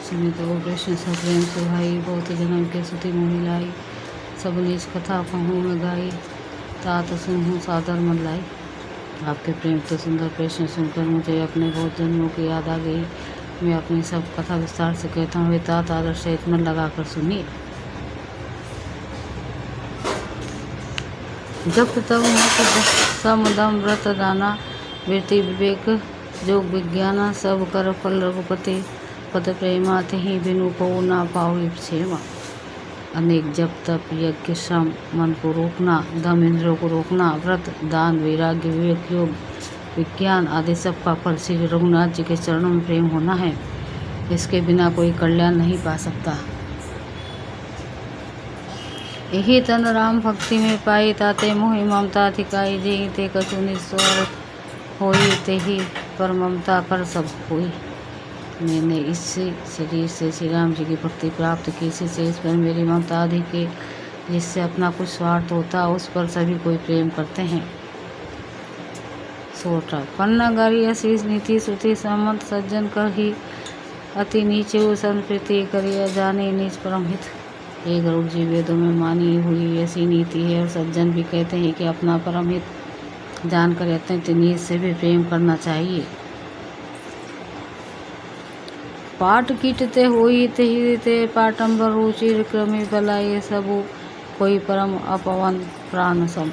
सुनी तो कृष्ण सब प्रेम सुहाई, बहुत जन्म के सुति मोहि लाई। सब नीच कथा कहूँ मैं गाई, तात सुनहूँ सादर मन लाई। आपके प्रेम तो सुंदर प्रश्न सुनकर मुझे अपने बहुत जन्मों की याद आ गई। मैं अपनी सब कथा विस्तार से कहता हूँ, तात आदर सहित मन लगाकर सुनिए। जब तब मुख समदम व्रत दाना, वृत्ति विवेक जोग विज्ञाना। सब कर फल रघुपति पद प्रेमा, तिहि बिनु को ना पाओ क्षेमा। अनेक जप तप यज्ञ श्रम मन को रोकना, दम इंद्रियों को रोकना, व्रत दान वैराग्य विवेक योग विज्ञान आदि सब का फल श्री रघुनाथ जी के चरणों में प्रेम होना है। इसके बिना कोई कल्याण नहीं पा सकता। यही तन राम भक्ति में पाई, ताते मोहि ममता धिकाई। जेहि ते कछु निस्वार होई, तेहि पर ममता कर सब होई। मैंने इस शरीर से श्री राम जी की भक्ति प्राप्त की, इसी से इस पर मेरी ममता अधिक है। जिससे अपना कुछ स्वार्थ होता उस पर सभी कोई प्रेम करते हैं। सोटा पन्ना गारी अशीष नीति श्रुति सम्मत, सज्जन कर ही अति नीचे संप्रीति करिया, जाने नीच परम हित। ये गरुड़ जी वेदों में मानी हुई ऐसी नीति है, और सज्जन भी कहते हैं कि अपना परम हित जानकर अत्यंत नीच से भी प्रेम करना चाहिए। पाट कीटते होई तेहि ते पाटंबर रुचिर, क्रमे भला ये सबु कोई परम अपवन प्राण सम।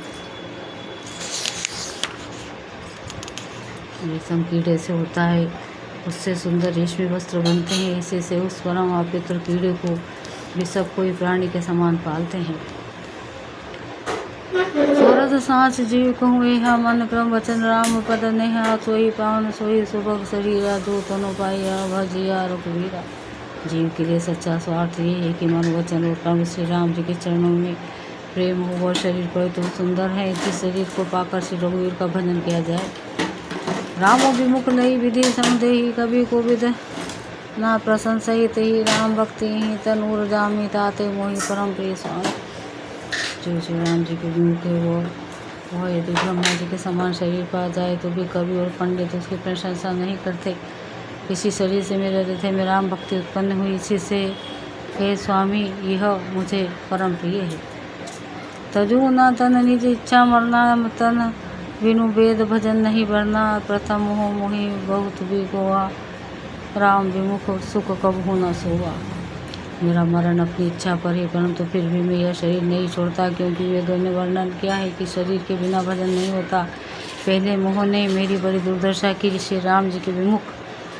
रेशम कीड़े से होता है, उससे सुंदर रेशमी वस्त्र बनते हैं। इसी से उस परम अपवित्र कीड़े को भी सब कोई प्राणी के समान पालते हैं। सोरठ सांस जीव कहूँ यह, मन क्रम वचन राम पद नेहा। सोई पावन सोई सुभग शरीरा, जो तनु पाइया भजिया रघुवीरा। जीव के लिए सच्चा स्वार्थ ये है कि मन वचन और कर्म श्री राम जी के चरणों में प्रेम हो। वह शरीर पवित्र सुंदर है, जिस शरीर को पाकर श्री रघुवीर का भजन किया जाए। रामो विमुख लई विधि समदेही, कभी को विद ना प्रशंसई। तेहि राम भक्ति ही तनूर जामी, ताते मोहि परम प्रिय स्वामी। जो श्री राम जी के विमुख है वह यदि ब्रह्मा जी के समान शरीर पा जाए तो भी कवि और पंडित उसकी प्रशंसा नहीं करते। इसी शरीर से मेरे हृदय में राम भक्ति उत्पन्न हुई, इसी से हे स्वामी यह मुझे परम प्रिय है। तजु न तन निज इच्छा मरना, तन बिनु वेद भजन नहीं बरना। प्रथम हो मोहि बहुत भी गोवा, राम विमुख सुख कबहु न सोवा। मेरा मरण अपनी इच्छा पर है, परंतु फिर भी मैं यह शरीर नहीं छोड़ता, क्योंकि वेदों ने वर्णन किया है कि शरीर के बिना भजन नहीं होता। पहले मोह ने मेरी बड़ी दुर्दशा की, श्री राम जी के विमुख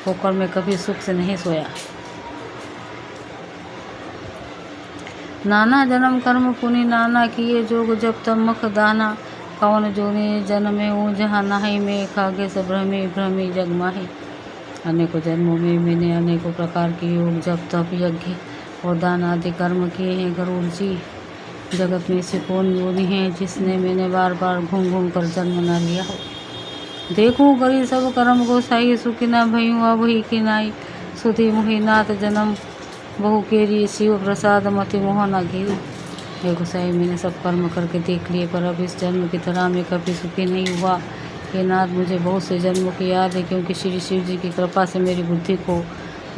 होकर मैं कभी सुख से नहीं सोया। नाना जन्म कर्म पुनि नाना किए, जोग जब तब मुख दाना। कौन जोने जन्मे हूँ जहाँ नाही, में खागे सब भ्रमी भ्रमी जग माही। अनेकों जन्मों में मैंने अनेकों प्रकार के योग जप तप यज्ञ और दान आदि कर्म किए हैं। गरुड़ जी जगत में से कौन योनि है, जिसने मैंने बार बार घूम घूम कर जन्म न लिया हो। देखूँ करी सब कर्म गोसाई, सुखी न भयूँ अब ही की नाई। सुधी मुहि नाथ जन्म बहु केरी, शिव प्रसाद मति मोह न घेरी। हे गोसाई मैंने सब कर्म करके देख लिए, पर अब इस जन्म की तरह मैं कभी सुखी नहीं हुआ। हे नाथ मुझे बहुत से जन्मों की याद है, क्योंकि श्री शिव जी की कृपा से मेरी बुद्धि को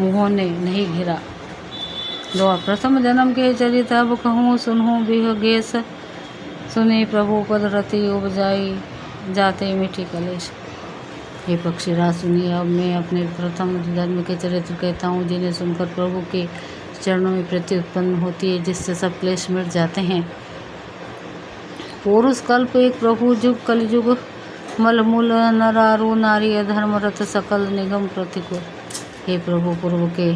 मोह ने नहीं घेरा। दो प्रथम जन्म के चरित अब कहूँ, सुनहूँ बिह गेस। सुने प्रभु पद रति उपजाई, जाते मिठी कलेश। हे पक्षीराज सुनिए, अब मैं अपने प्रथम जन्म के चरित्र कहता हूँ, जिन्हें सुनकर प्रभु के चरणों में प्रीति उत्पन्न होती है, जिससे सब क्लेश मिट जाते हैं। पुरुष कल्प एक प्रभु जुग कलयुग, मलमूल नरारु नारी अधर्म रथ सकल निगम प्रतिकूल। हे प्रभु पूर्व के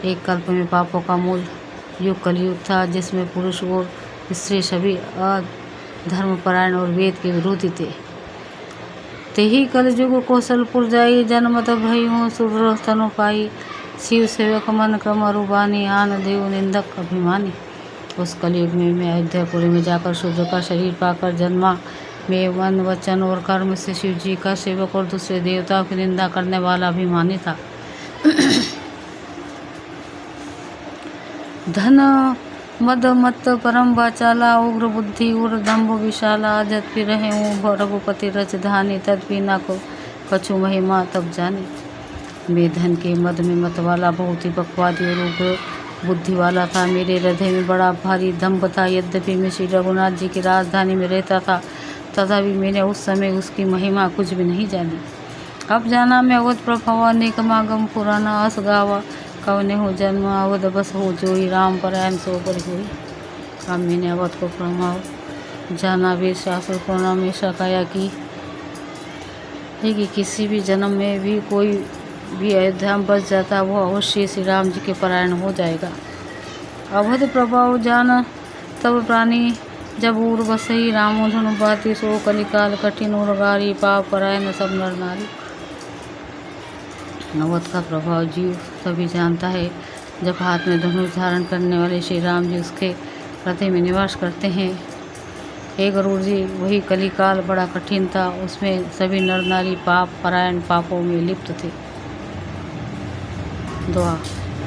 एक कल्प में पापों का मूल युग कलयुग था, जिसमें पुरुष और स्त्री सभी अधर्मपरायण और वेद के विरोधी थे। तेहि कलयुग कौशलपुर जाई, जन्मत भयूँ सुर तनु पाई। शिव सेवक मन क्रम अरुबानी, आन देव निंदक अभिमानी। उस कलयुग में मैं अयोध्यापुरी में जाकर शूद्र का शरीर पाकर जन्मा। मैं मन वचन और कर्म से शिव जी का सेवक और दूसरे देवताओं की निंदा करने वाला अभिमानी था। धन मद मत परम वाचाला, उग्र बुद्धि उर दम्भ विशाला। जद्भी रहे रघुपति रच धानी, तद्भी न को कछु महिमा तब जानी। मैं धन के मद में मत वाला, बहुत ही बकवादी और उग्र बुद्धि वाला था। मेरे हृदय में बड़ा भारी दम्भ था। यद्यपि मैं श्री रघुनाथ जी की राजधानी में रहता था, तथापि मैंने उस समय उसकी महिमा कुछ भी नहीं जानी। अब जाना मैं अवध प्रभाव, अनेक समागम पुराना अस गावा, कवने हो जन्म अवध बस हो जोई, राम परायण सो पर हुई। अब मैंने अवध को प्रभाव जाना, वीर शास्त्र को हमेशा कहा कि किसी भी जन्म में भी कोई भी अयोध्या में बच जाता, वो अवश्य श्री राम जी के परायण हो जाएगा। अवध प्रभाव जान तब प्राणी जब उर बसई, रामो धनु बाती सो कलिकाल कठिन और गारी, पाप परायण सब नर नारी। अवध का प्रभाव जीव तभी जानता है जब हाथ में धनुष धारण करने वाले श्री राम जी उसके हृदय में निवास करते हैं। हे गरुड़ जी, वही कलिकाल बड़ा कठिन था, उसमें सभी नर नारी पाप परायण पापों में लिप्त थे। दुआ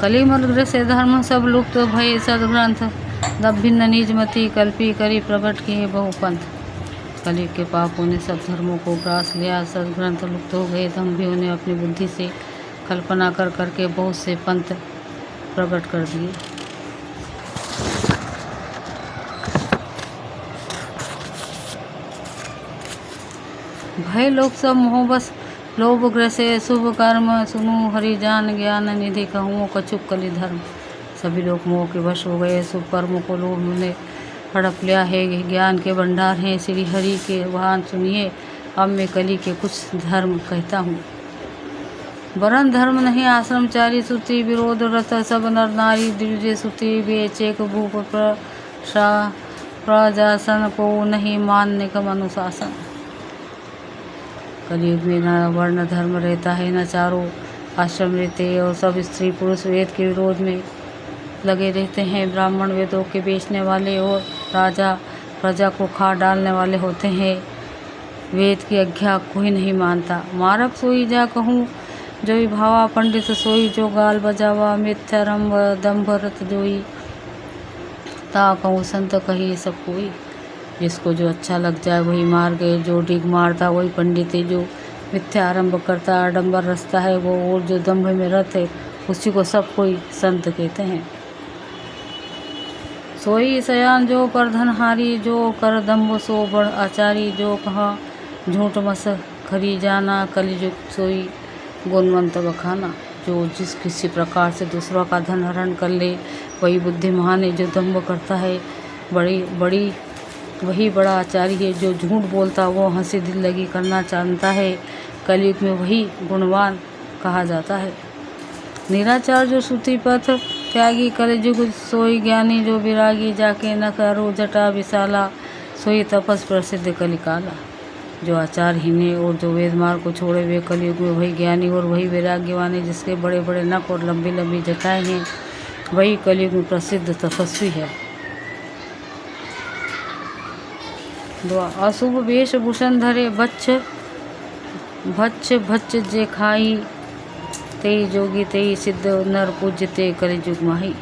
कलिमल से धर्म सब लुप्त भय, सदग्रंथ दभिन्न निजमति, कल्पी करी प्रकट किए बहुपंथ। कलयुग के पापों ने सब धर्मों को ग्रास लिया, सदग्रंथ लुप्त हो गए। दम्भियों ने अपनी बुद्धि से कल्पना कर करके बहुत से पंथ प्रकट कर दिए। भय लोग सब मोहबस लोभ ग्रसे, शुभ कर्म सुनु हरि जान, ज्ञान निधि कहूँ कछुक कलि धर्म। सभी लोग मोह के वश हो गए, शुभ कर्मों को लोभ ने हड़प लिया है। ज्ञान के भंडार हैं श्री हरि के वाहन, सुनिए अब मैं कली के कुछ धर्म कहता हूँ। वरण धर्म नहीं आश्रमचारी, सुति विरोध रत सब नर नारी, द्विज सुति बेचेक भूप प्रजासन, को नहीं मान्य कम अनुशासन। कलयुग में न वर्ण धर्म रहता है, न चारों आश्रम रहते, और सब स्त्री पुरुष वेद के विरोध में लगे रहते हैं। ब्राह्मण वेदों के बेचने वाले और राजा प्रजा को खा डालने वाले होते हैं। वेद की आज्ञा कोई नहीं मानता। मारक सोई जा कहूँ जो भावा, पंडित सोई जो गाल बजावा, मिथ्यारंभ दम्भ रत जोई, ता कहूँ संत कही सब कोई। जिसको जो अच्छा लग जाए वही मार गए, जो डिग मारता वही पंडित है, जो मिथ्या आरंभ करता आडंबर रचता है वो, और जो दम्भ में रत है उसी को सब कोई संत कहते हैं। सोई सयान जो पर धनहारी, जो कर दम्भ सो बड़ आचारी, जो कहा झूठ मस खरी जाना, कलिजुग सोई गुणवंत बखाना। जो जिस किसी प्रकार से दूसरों का धन हरण कर ले वही बुद्धिमान है। जो दम्भ करता है वही बड़ा आचारी है। जो झूठ बोलता वो हंसी दिल लगी करना जानता है, कलयुग में वही गुणवान कहा जाता है। निराचार जो श्रुति पथ त्यागी, कलयुग सोई ज्ञानी, जो विरागी जाके न करो जटा विशाला, सोई तपस प्रसिद्ध कलिकाला। जो आचारहीन है और जो वेद मार्ग को छोड़े हुए कलयुग में वही ज्ञानी और वही वैराग्यवान है। जिसके बड़े बड़े नख और लंबी लंबी जटाएं हैं वही कलयुग में प्रसिद्ध तपस्वी है। अशुभ वेश भूषण धरे, भच्छ जे खाई, तेई जोगी तेई सिद्ध, नर पूज्य ते कलिजुग माही।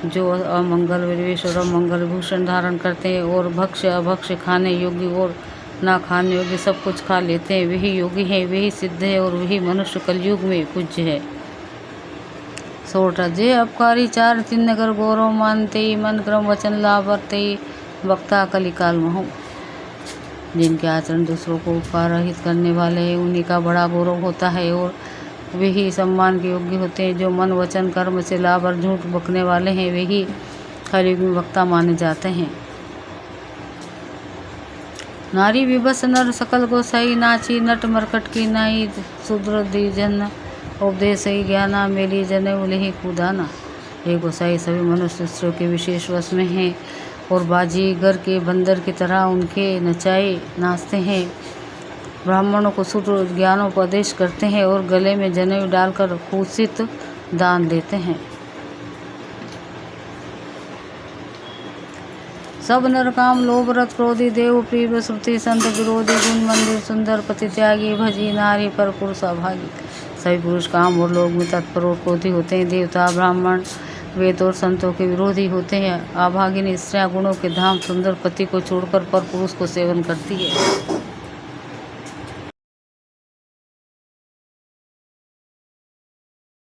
जो अमंगल वेश और अमंगल भूषण धारण करते हैं और भक्ष्य अभक्ष्य खाने योग्य और ना खाने योग्य सब कुछ खा लेते हैं, वही योगी है, वही सिद्ध है और वही मनुष्य कलयुग में पूज्य है। सोटा जे अपकारी चार तीन नगर गौरव मानते, मन क्रम वचन लाभ वर्ते, वक्ता कलिकाल महु। जिनके आचरण दूसरों को उपकार रहित करने वाले हैं उन्हीं का बड़ा गौरव होता है और वे ही सम्मान के योग्य होते हैं। जो मन वचन कर्म से लाभ और झूठ बकने वाले हैं वे ही कलयुग में वक्ता माने जाते हैं। नारी विवश नर सकल गोसाई, नाची नट मरकट की नाई, शूद्र द्विजन उपदेश ही ज्ञाना, मेली जने उलही कूदाना। ये गोसाई सभी मनुष्य स्त्रियों के विशेष वश में हैं और बाजीगर के बंदर की तरह उनके नचाए नाचते हैं। ब्राह्मणों को शूद्र ज्ञानोपदेश करते हैं और गले में जनेऊ डालकर कुत्सित दान देते हैं। सब नर काम लोभ रत क्रोधी, देव प्रिय श्रुति संत विरोधी, गुण मंदिर सुंदर पति त्यागी, भजी नारी पर पुरुष अभागी। सभी पुरुष काम और लोग में तत्पर और क्रोधी होते हैं। देवता ब्राह्मण वेद और संतों के विरोधी होते हैं। अभागिनी स्त्रियां गुणों के धाम सुंदर पति को छोड़कर पर पुरुष को सेवन करती है।